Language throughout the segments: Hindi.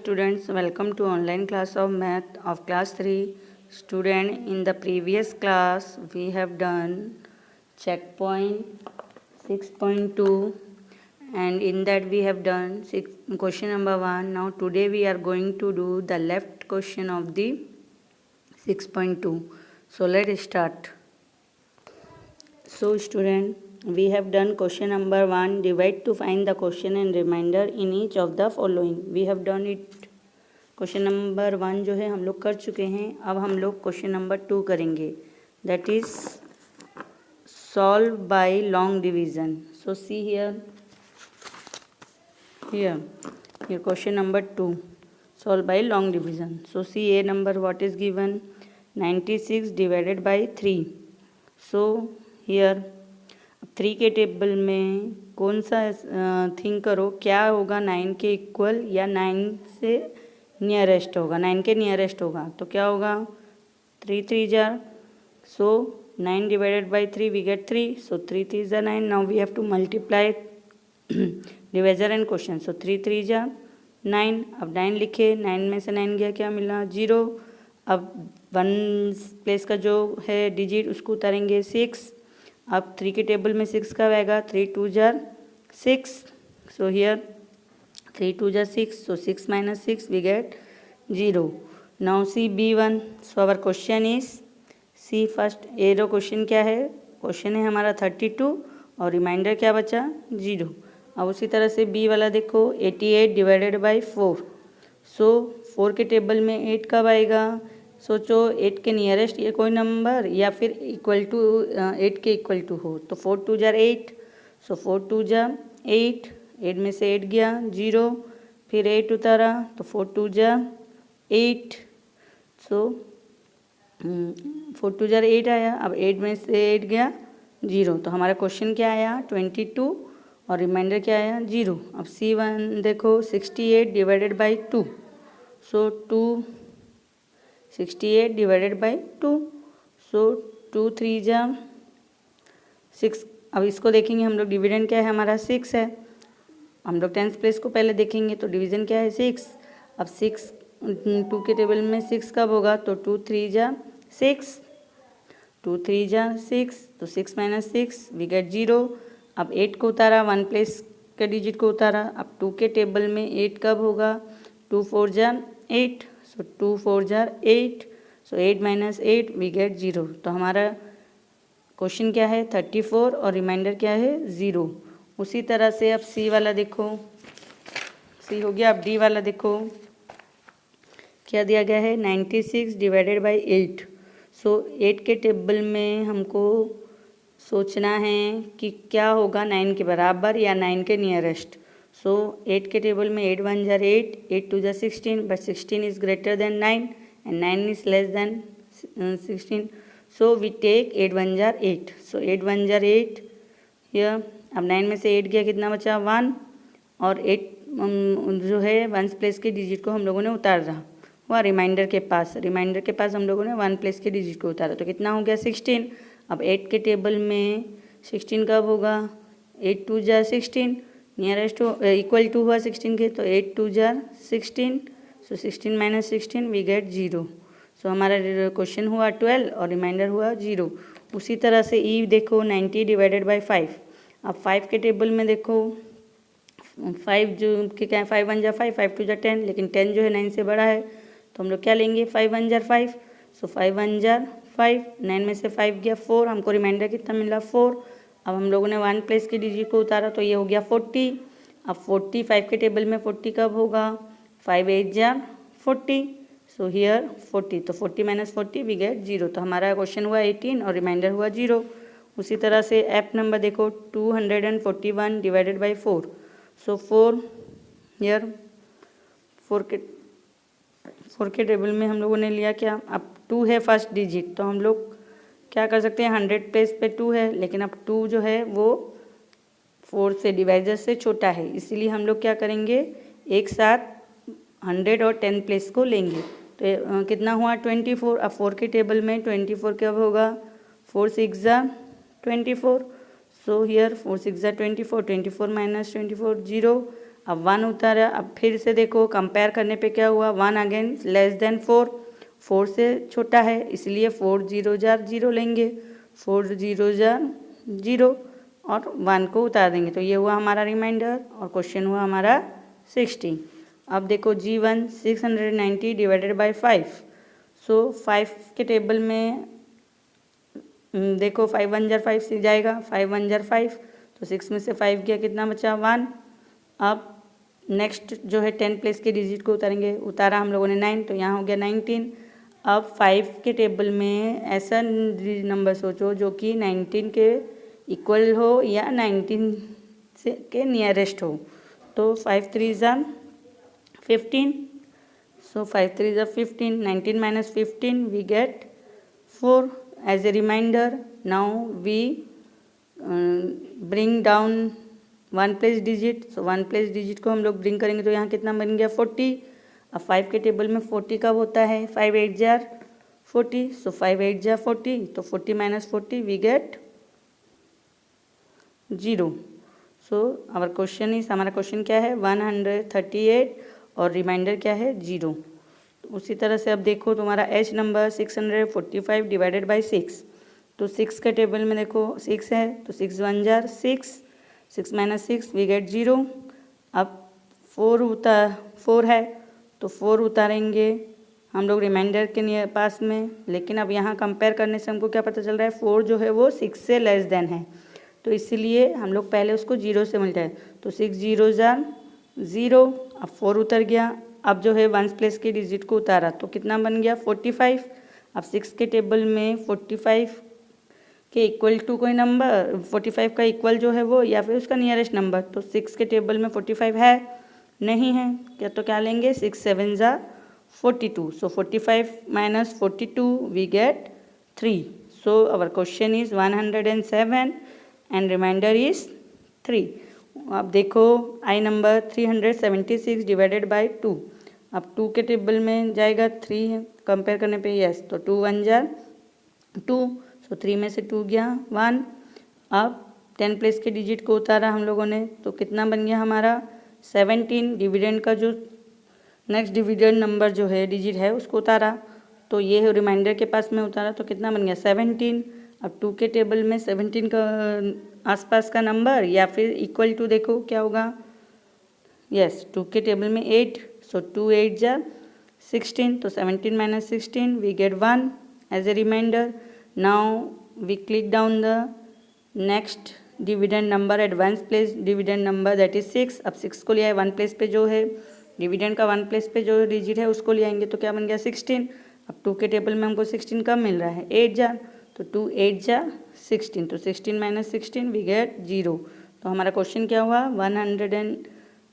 Students, welcome to online class of math of class 3. Student, in the previous class we have done checkpoint 6.2 and in that we have done question number 1. Now today we are going to do the left question of the 6.2. So let's start. So student, we have done question number 1. Divide to find the question and remainder in each of the following. We have done it. Question number 1 जो है हम लोग कर चुके हैं. अब हम लोग क्वेश्चन नंबर 2 करेंगे. That is solve by long division. So see here question number 2 solve by long division. So see A number what is given 96 divided by 3. So here 3 के टेबल में कौन सा थिंक करो, क्या होगा 9 के इक्वल या 9 से नियरेस्ट होगा. 9 के नियरेस्ट होगा तो क्या होगा 3 3 जार. So 9 divided by 3 we get 3. So 3 3 जार 9. Now we have to multiply divisor and question. So 3 3 जार 9. अब 9 लिखे, 9 में से 9 गया, क्या मिला 0. अब 1 प्लेस का जो है डिजिट उसको उतारेंगे 6. अब 3 के टेबल में 6 का आएगा 3 2 jar 6. So here 3 2 jar 6. So 6 minus 6 we get 0. Now see B1. So our question is see first A रो क्वेश्चन क्या है, क्वेश्चन है हमारा 32 और रिमाइंडर क्या बचा 0. अब उसी तरह से B वाला देखो 88 डिवाइडेड बाई 4. सो 4 के टेबल में 8 कब आएगा. सोचो 8 के नियरेस्ट ये कोई नंबर या फिर इक्वल टू 8 के इक्वल टू हो तो 4 2 जार 8. सो 4 2 जार 8. 8 में से 8 गया 0. फिर 8 उतारा तो 4 2 जार 8. सो 4 2 जार 8 आया. अब 8 में से 8 गया 0. तो हमारा क्वेश्चन क्या आया 22 और रिमाइंडर क्या आया 0. अब C1 देखो 68 divided by 2. So 68 divided by 2. So 2 3 jar 6. अब इसको देखेंगे हम लोग, डिविडेंड क्या है हमारा 6 है. हम लोग 10th प्लेस को पहले देखेंगे तो डिवीज़न क्या है 6. अब 6 2 के टेबल में 6 कब होगा तो 2 3 जा 6. 2 3 जा 6. तो 6 माइनस 6 वी गेट 0. अब 8 को उतारा, 1 प्लेस के डिजिट को उतारा. अब 2 के टेबल में 8 कब होगा 2 4 जा 8. सो 2 4 जा 8. So 8 minus 8 we get 0. तो हमारा क्वेश्चन क्या है 34 और रिमाइंडर क्या है 0. उसी तरह से अब सी वाला देखो, सी हो गया. अब डी वाला देखो क्या दिया गया है 96 डिवाइडेड बाई 8. सो 8 के टेबल में हमको सोचना है कि क्या होगा 9 के बराबर या 9 के नियरेस्ट. सो 8 के टेबल में 8 1 जार 8, 8 2 जार 16, but 16 is greater than 9 and 9 is less than 16. So we take 8 1 जार 8. सो 8 1 जार 8 हियर. अब 9 में से 8 गया, कितना बचा 1. और 8 जो है 1 प्लेस के डिजिट को हम लोगों ने उतार रहा हुआ रिमाइंडर के पास. रिमाइंडर के पास हम लोगों ने 1 प्लेस के डिजिट को उतारा तो कितना हो गया 16. अब 8 के टेबल में 16 कब होगा 8 2 जार 16. नियरेस्ट इक्वल टू हुआ 16 के तो 8 2 जार 16. So 16 minus 16 we get 0. So हमारा क्वेश्चन हुआ 12 और रिमाइंडर हुआ 0. उसी तरह से ई देखो 90 डिवाइडेड बाई 5. अब 5 के टेबल में देखो 5 जो कि क्या है 5 1 जा 5, 5 2 जा 10, लेकिन 10 जो है 9 से बड़ा है तो हम लोग क्या लेंगे 5 1 जार 5. सो 5 1 जार 5. 9 में से 5 गया 4. हमको रिमाइंडर कितना मिला 4. अब हम लोगों ने 1 प्लेस के डिजिट को उतारा तो ये हो गया 40. अब 40 5 के टेबल में 40 कब होगा 5 8 जार 40. So here 40. तो 40 माइनस 40 वी गेट 0. तो हमारा क्वेश्चन हुआ 18 और रिमाइंडर हुआ 0. उसी तरह से ऐप नंबर देखो 241 डिवाइडेड बाई 4. सो 4 हियर 4 के टेबल में हम लोगों ने लिया क्या, अब 2 है फर्स्ट डिजिट तो हम लोग क्या कर सकते हैं 100 प्लेस पे 2 है, लेकिन अब 2 जो है वो 4 से डिवाइजर से छोटा है, इसीलिए हम लोग क्या करेंगे एक साथ 100 और 10 प्लेस को लेंगे. तो कितना हुआ 24. अब 4 के टेबल में 24 कब होगा 4 6 जा 24. सो हियर 4 6 जा 24. 24 माइनस 24 0. अब 1 उतारा, अब फिर से देखो कंपेयर करने पे क्या हुआ, 1 अगेन लेस देन 4, 4 से छोटा है, इसलिए 4 0 जार 0 लेंगे, 4 0 जार 0 और 1 को उतार देंगे। तो ये हुआ हमारा रिमाइंडर और क्वेश्चन हुआ हमारा 60। अब देखो G1 690 डिवाइडेड बाई 5। सो 5 के टेबल में देखो 5 1 जार 5 से जाएगा, 5 1 जार 5, तो 6 में से 5 गया, कितना बचा 1। अब नेक्स्ट जो है 10 प्लेस के डिजिट को उतारेंगे, उतारा हम लोगों ने 9, तो यहाँ हो गया 19। अब 5 के टेबल में ऐसा नंबर सोचो जो कि 19 के इक्वल हो या 19 से के नियरेस्ट हो। तो 5 3 ज़ा 15, so 5 3 is 15, 19 minus 15 we get 4 as a reminder. Now we bring down 1 place digit, so 1 place digit को हम लोग bring करेंगे तो यहाँ कितना बन गया 40। अब 5 के टेबल में 40 कब होता है, 5 8 जार 40, so 5 8 जार 40, तो 40 minus 40 we get 0. So our question is, हमारा क्वेश्चन क्या है 138 और रिमाइंडर क्या है 0। उसी तरह से अब देखो तुम्हारा H नंबर 645 डिवाइडेड बाई 6, तो 6 के टेबल में देखो 6 है, तो 6 1 जार 6, 6 माइनस 6 वी गेट 0। अब 4 है, तो 4 उतारेंगे हम लोग रिमाइंडर के पास में, लेकिन अब यहाँ कंपेयर करने से हमको क्या पता चल रहा है, 4 जो है वो 6 से लेस देन है, तो इसलिए हम लोग पहले उसको 0 से मिलता है, तो 6 0 जार 0। अब 4 उतर गया, अब जो है 1 प्लेस के डिजिट को उतारा तो कितना बन गया 45। अब 6 के टेबल में 45 के इक्वल टू कोई नंबर, 45 का इक्वल जो है वो या फिर उसका नियरेस्ट नंबर, तो 6 के टेबल में 45 है नहीं है क्या, तो क्या लेंगे 6 7 ज़ा 42, so 45 minus 42 we get 3। So our question is 107 and remainder is 3। अब देखो आई नंबर 376 डिवाइडेड बाई 2। अब 2 के टेबल में जाएगा 3 है, कंपेयर करने पे यस, तो 2 1 जार 2, सो 3 में से 2 गया 1। अब 10 प्लेस के डिजिट को उतारा हम लोगों ने, तो कितना बन गया हमारा 17। डिविडेंड का जो नेक्स्ट डिविडेंड नंबर जो है डिजिट है उसको उतारा, तो ये रिमाइंडर के पास में उतारा, तो कितना बन गया 17। अब 2 के टेबल में 17 का आसपास का नंबर या फिर इक्वल टू देखो क्या होगा, यस 2 के टेबल में 8, सो 2 8 जा 16, तो 17 minus 16 we get 1 as a remainder. Now we click down the next dividend number at 1 place dividend number that is 6। अब 6 को लिया है 1 प्लेस पे, जो है डिविडेंड का 1 प्लेस पे जो डिजिट है उसको ले आएंगे, तो क्या बन गया 16। अब 2 के टेबल में हमको 16 कब मिल रहा है 8 जा, तो 2 8 जा 16, तो 16 माइनस 16 वी गेट 0। तो हमारा क्वेश्चन क्या हुआ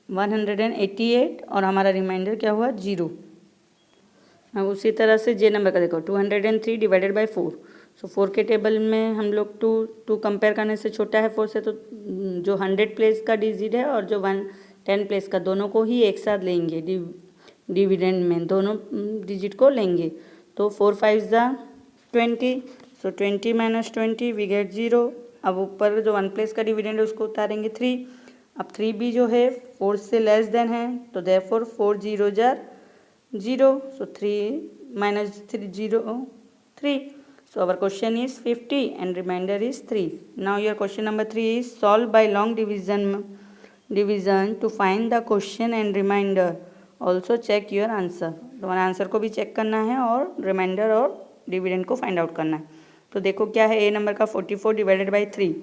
188 और हमारा रिमाइंडर क्या हुआ 0। अब उसी तरह से जे नंबर का देखो 203 डिवाइडेड बाई 4। सो 4 के टेबल में हम लोग 2 कंपेयर करने से छोटा है 4 से, तो जो 100 प्लेस का डिजिट है और जो 10 प्लेस का दोनों को ही एक साथ लेंगे, डिविडेंड में दोनों डिजिट को लेंगे, तो 4 5 ज़ा 20, सो 20 माइनस 20 वी गेट 0। अब ऊपर जो 1 प्लेस का डिविडेंड है उसको उतारेंगे 3। अब 3 भी जो है 4 से लेस देन है, तो therefore 4 0 jar 0, so 3 minus 3 0 3। So our question is 50 and remainder is 3. Now your question number 3 is solve by long division to find the question and remainder. Also check your answer. तुम्हारा आंसर को भी चेक करना है और रिमाइंडर और डिविडेंड को फाइंड आउट करना है। तो देखो क्या है ए नंबर का 44 डिवाइडेड बाई 3।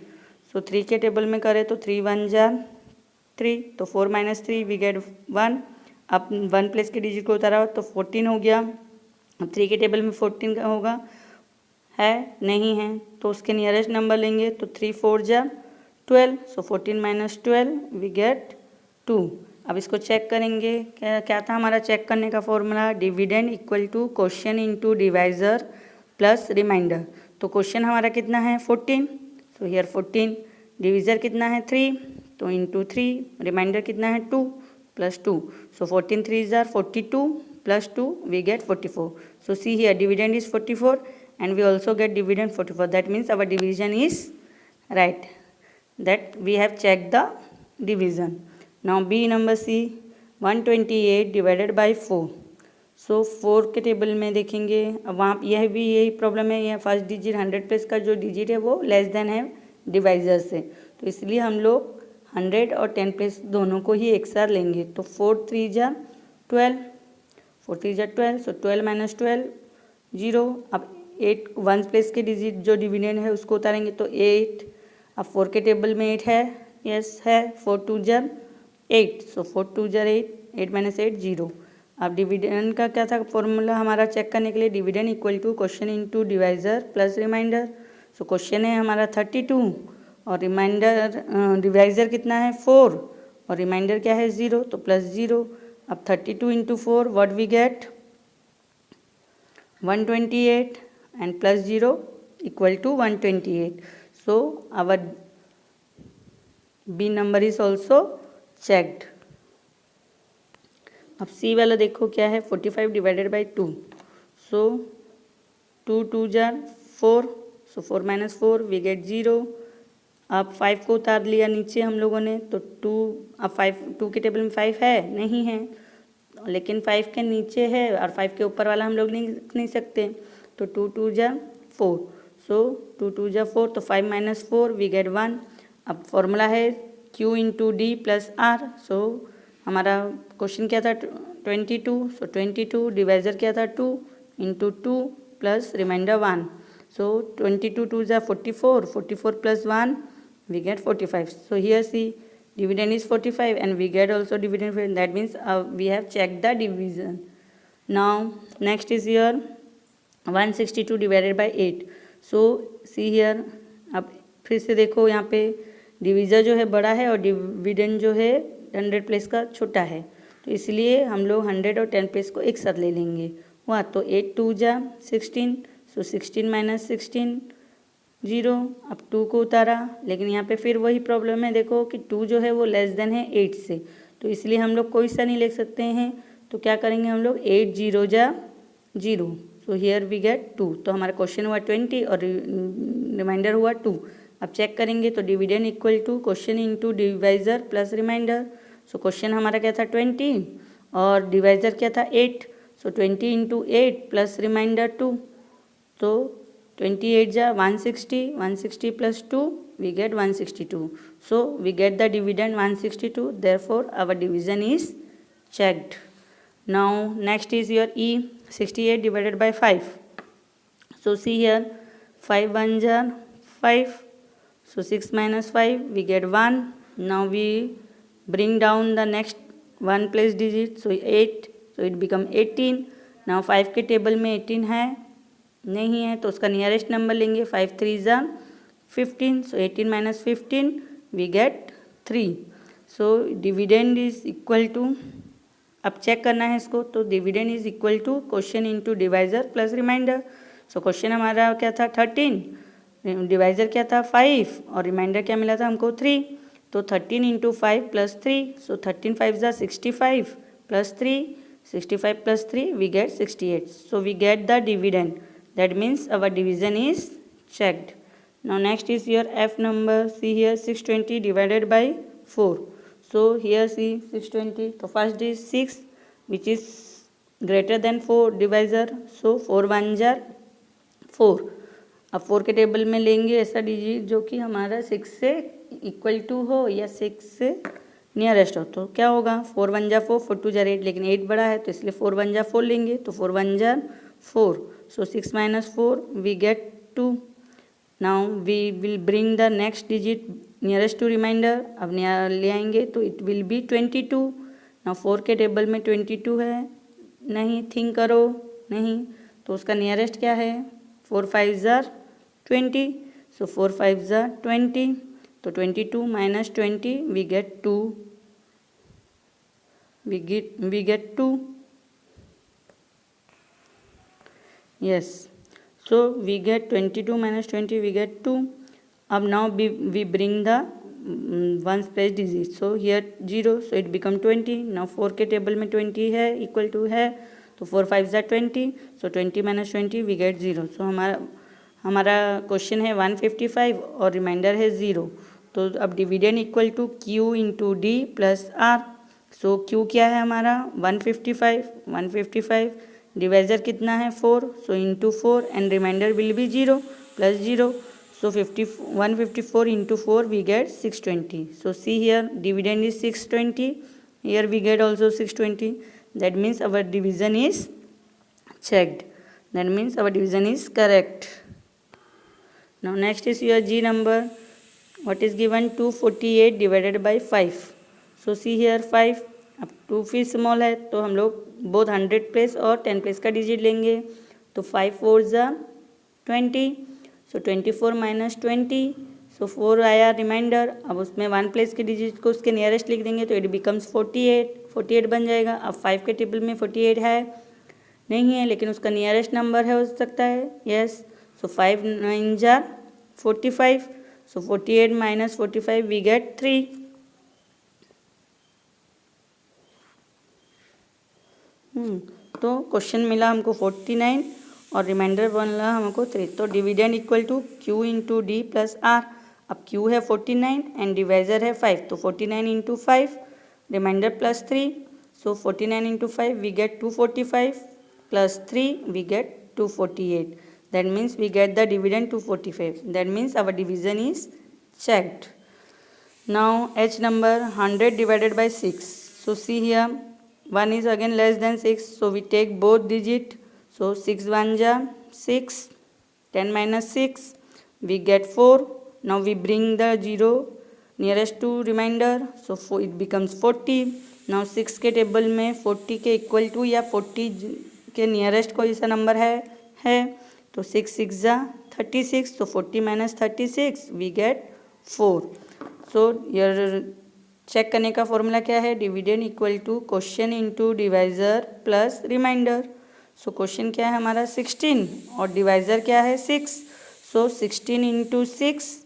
सो 3 के टेबल में करें तो 3 1 जार 3, तो 4 माइनस 3 वी गेट 1। अब 1 प्लेस के डिजिट को उतारा तो 14 हो गया। अब 3 के टेबल में 14 का होगा है नहीं है, तो उसके नियरेस्ट नंबर लेंगे, तो 3 4 जा 12, सो 14 माइनस 12 वी गेट 2। अब इसको चेक करेंगे, क्या था हमारा चेक करने का formula, dividend equal to question into divisor plus remainder. तो क्वेश्चन हमारा कितना है 14, सो हियर 14, डिविजर कितना है 3, तो इंटू 3, रिमाइंडर कितना है 2 प्लस 2, सो 14 3 जार 42 plus 2 we get 44। So see here dividend is 44 and we also get dividend 44. That means our division is right, that we have checked the division. Now B number see 128 divided by 4। So 4 के टेबल में देखेंगे, अब वहाँ यह भी यही प्रॉब्लम है, यह फर्स्ट डिजिट 100 प्लस का जो डिजिट है वो लेस देन है डिवाइजर से, तो इसलिए हम लोग 100 और 10 प्लस दोनों को ही एक साथ लेंगे। तो 4 3 जा 12, 4 3 जा 12, सो 12 माइनस 12 0। अब 8 वन प्लेस के डिजिट जो डिविडेंड है उसको उतारेंगे तो 8। अब 4 के टेबल में 8 है, यस है, 4 2 जा 8, सो 4 2 जा 8, 8 माइनस 8 0। अब डिविडेंड का क्या था फॉर्मूला हमारा चेक करने के लिए, dividend equal to question into divisor plus remainder. So question है हमारा 32 और रिमाइंडर डिवाइजर कितना है 4 और रिमाइंडर क्या है 0, तो प्लस 0। अब 32 into 4 what we get 128 and plus 0 equal to 128. So our B number is also checked. अब C वाला देखो क्या है 45 डिवाइडेड बाई 2, सो 2 2 जार 4, सो 4 माइनस 4 वी गेट 0। अब 5 को उतार लिया नीचे हम लोगों ने, तो 2, अब 2 के टेबल में 5 है नहीं है, लेकिन 5 के नीचे है और 5 के ऊपर वाला हम लोग लिख नहीं सकते, तो 2 2 जा 4, सो 2 2 जा 4, तो 5 माइनस 4 वी गेट 1। अब फॉर्मूला है Q into D plus R. So हमारा क्वेश्चन क्या था 22, सो 22 डिवाइजर क्या था 2 इंटू 2 प्लस रिमाइंडर 1, सो 22 2 जा 44, 44 plus 1 we get 45. So here see dividend is 45 and we get also dividend, that means we have checked the division. Now next is here 162 divided by 8. So see here, अब फिर से देखो यहाँ पे डिविज़र जो है बड़ा है और डिविडेंड जो है 100 प्लस का छोटा है, तो इसलिए हम लोग 100 और 10 प्लस को एक साथ ले लेंगे। हुआ तो 8 2 जा 16, सो 16 माइनस 16 0। अब 2 को उतारा, लेकिन यहाँ पे फिर वही प्रॉब्लम है, देखो कि 2 जो है वो लेस देन है 8 से, तो इसलिए हम लोग कोई सा नहीं लिख सकते हैं, तो क्या करेंगे हम लोग 8 0 जा 0, सो हियर वी गेट 2। तो हमारा क्वेश्चन हुआ 20 और रिमाइंडर हुआ 2। अब चेक करेंगे तो dividend equal to question into divisor plus remainder. So question हमारा क्या था 20 और डिवाइजर क्या था 8, सो 20 इंटू 8 प्लस रिमाइंडर 2, तो 28 जा 160, 160 plus 2 we get 162. So we get the dividend 162, therefore our division is checked. Now next is your E 68 divided by 5. So see here 5 1 ja 5, so 6 minus 5 we get 1. Now we bring down the next one place digit, so 8, so it become 18. Now 5 के टेबल में 18 है नहीं है, तो उसका नियरेस्ट नंबर लेंगे, 5 3 जा 15, so 18 minus 15 we get 3। So dividend is equal to, अब चेक करना है इसको, तो dividend is equal to question into divisor plus remainder. So question हमारा क्या था 13, डिवाइजर क्या था 5 और रिमाइंडर क्या मिला था हमको 3, तो 13 इंटू 5 प्लस 3, सो 13 5 जा 65 plus 3, 65 plus 3 we get 68. So we get the dividend. That means our division is checked. Now next is your F number. See here 620 divided by 4. So here see 620. So first is 6 which is greater than 4 divisor. So 4 1 jar 4. अब 4 के टेबल में लेंगे ऐसा डिजिट जो कि हमारा 6 से इक्वल टू हो या 6 से नियरेस्ट हो, तो क्या होगा 4 1 जा 4, 4 2 जा 8, लेकिन 8 बड़ा है तो इसलिए 4 1 जा 4 लेंगे, तो 4 1 जा 4, so 6 minus 4 we get 2. Now we will bring the next digit nearest to remainder, अब ले आएंगे तो it will be 22. Now 4 के टेबल में 22 है नहीं, थिंक करो नहीं, तो उसका नियरेस्ट क्या है 4 5 जा 20, so 4 5 जा 20, तो 22 minus 20 we get 2, we get 2. Yes, so we get 22 minus 20 we get 2. अब now we bring the ones place digit, so here 0, so it become 20. Now 4 के टेबल में 20 है इक्वल टू है, तो 4 5 जा 20, so 20 minus 20 we get 0. So हमारा क्वेश्चन है 155 और रिमाइंडर है 0, तो अब dividend equal to Q into D plus R. So Q क्या है हमारा 155 डिवाइजर कितना है 4, so into 4 and remainder will be 0 plus 0, so 154 into 4 we get 620. So see here dividend is 620, here we get also 620, that means our division is checked, that means our division is correct. Now next is your G number. What is given? 248 divided by 5. So see here 5, अब 2 भी स्मॉल है तो हम लोग बोथ 100 प्लेस और 10 प्लेस का डिजिट लेंगे। तो 5 4 ज़ा 20, सो 24 माइनस 20, सो 4 आया रिमाइंडर। अब उसमें 1 प्लेस के डिजिट को उसके नियरेस्ट लिख देंगे तो इट बिकम्स 48 बन जाएगा। अब 5 के टेबल में 48 है नहीं है, लेकिन उसका नियरेस्ट नंबर है हो सकता है, यस। सो 5 9 ज़ा 45, सो 48 माइनस 45 वी गेट 3। तो क्वेश्चन मिला हमको 49 और रिमाइंडर बनला हमको 3। तो dividend equal to Q into D plus R. अब क्यू है 49 एंड डिवाइजर है 5, तो 49 into 5 remainder plus 3, so 49 into 5 we get 245 plus 3 we get 248, that means we get the dividend 245, that means our division is checked. Now H number 100 divided by 6. So see here 1 is again less than 6, so we take both digit. So 6 1 ja 6, 10 minus 6 we get 4. Now we bring the 0 nearest to remainder, so it becomes 40. Now 6 के टेबल में 40 के इक्वल टू या 40 के नियरेस्ट कोई सा नंबर है तो 6 6 जा 36, so 40 minus 36 we get 4. सो यार चेक करने का फॉर्मूला क्या है? Dividend equal to question into divisor plus remainder. So question क्या है हमारा 16 और डिवाइज़र क्या है 6, so 16 into 6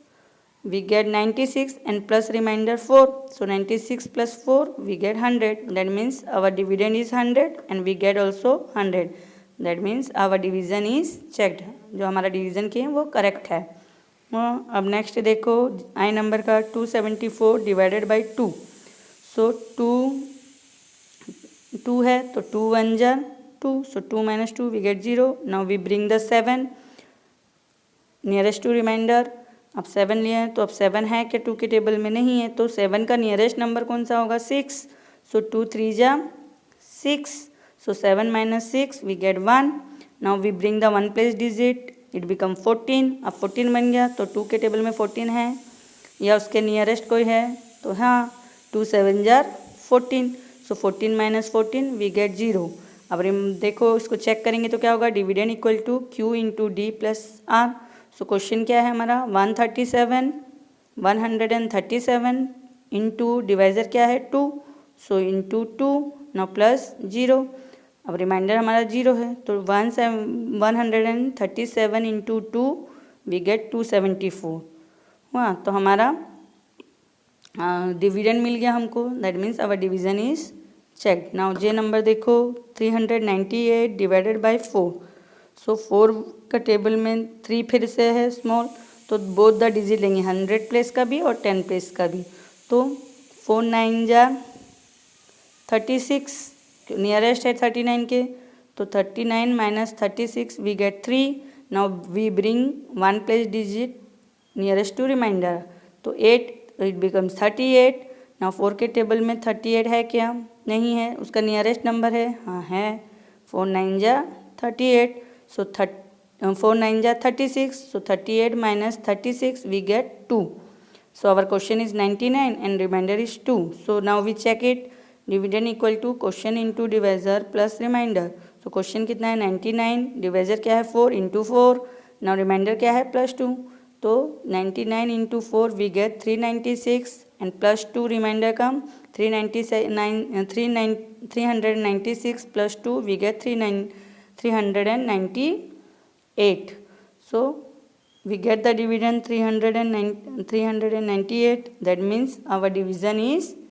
we get 96 and plus remainder 4, so 96 plus 4 we get 100, that means our dividend is 100 and we get also 100, that means our division is checked. जो हमारा डिवीज़न किए वो करेक्ट है। अब नेक्स्ट देखो आई नंबर का 274 डिवाइडेड बाई 2। सो 2 है तो 2 1 जा 2, so 2 minus 2 we get 0। Now we bring the 7 nearest to remainder. अब 7 लिए हैं तो अब 7 है कि 2 के टेबल में नहीं है, तो 7 का नियरेस्ट नंबर कौन सा होगा 6, सो 2 3 जा 6, so 7 minus 6 we get 1। Now we bring the 1 place digit, it become 14। अब 14 बन गया तो 2 के टेबल में 14 है या उसके नियरेस्ट कोई है तो हाँ 2 7 जार 14, सो 14 माइनस 14 वी गेट 0। अब देखो इसको चेक करेंगे तो क्या होगा? Dividend equal to Q into D plus R. So question क्या है हमारा 137 इंटू डिवाइज़र क्या है 2, सो इंटू 2 नाउ प्लस 0। अब रिमाइंडर हमारा 0 है तो 137 इंटू 2 वी गेट 274 हुआ, तो हमारा डिविडेंड मिल गया हमको, that means our division is check. Now J number देखो 398 डिवाइडेड बाई 4। सो 4 का टेबल में 3 फिर से है स्मॉल, तो बोथ द डिजिट लेंगे 100 प्लेस का भी और 10 प्लेस का भी। तो 4 9 जा 36, नियरेस्ट है 39 के, तो 39 minus 36 we get 3। Now we bring 1 place digit nearest to remainder, तो 8, इट बिकम्स 38। नाउ 4 के टेबल में 38 है क्या? नहीं है, उसका नियरेस्ट नंबर है, हाँ है, 4 9 जा 38, सो 4 9 जा 36, so 38 minus 36 we get 2। So our question is 99 and remainder is 2। So now we check it, dividend equal to question into divisor plus remainder. So question कितना है 99, डिवाइज़र क्या है 4 इंटू 4, नाउ रिमाइंडर क्या है प्लस 2, तो 99 into 4 we get 396 and plus 2 remainder come 396 plus 2 we get 398। So we get the dividend 398, that means our division is